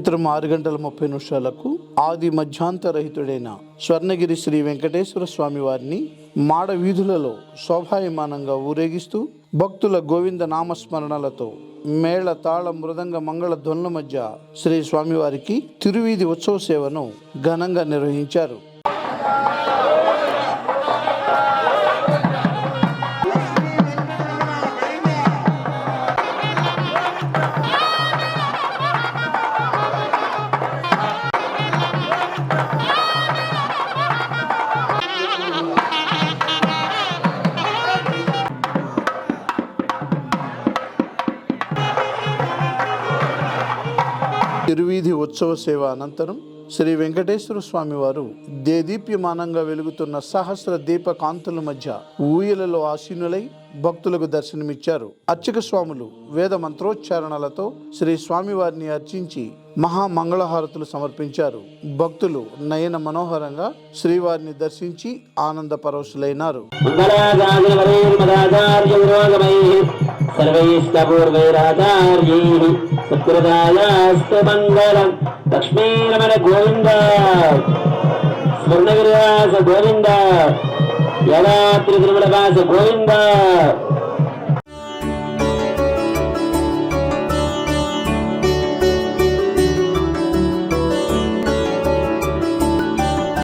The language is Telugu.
సాయంత్రం 6:30 ఆది మధ్యాంతరహితుడైన స్వర్ణగిరి శ్రీ వెంకటేశ్వర స్వామి వారిని మాడ వీధులలో శోభాయమానంగా ఊరేగిస్తూ భక్తుల గోవింద నామస్మరణలతో మేళ తాళ మృదంగ మంగళ ధ్వనుల మధ్య శ్రీ స్వామివారికి తిరువీధి ఉత్సవ సేవను ఘనంగా నిర్వహించారు. తిరువీధి ఉత్సవ సేవ అనంతరం శ్రీ వెంకటేశ్వర స్వామి వారు దేదీప్యమానంగా వెలుగుతున్న సహస్ర దీప కాంతుల మధ్య ఊయలలో ఆసీనులై భక్తులకు దర్శనమిచ్చారు. అర్చక స్వాములు వేద మంత్రోచ్చారణలతో శ్రీ స్వామి వారిని అర్చించి మహామంగళహారతులు సమర్పించారు. భక్తులు నయన మనోహరంగా శ్రీవారిని దర్శించి ఆనంద పరవశులైనారు. లక్ష్మీరమణ గోవింద, స్వర్ణగిరివాస గోవింద, యదాద్రి తిరుమల వాస గోవింద.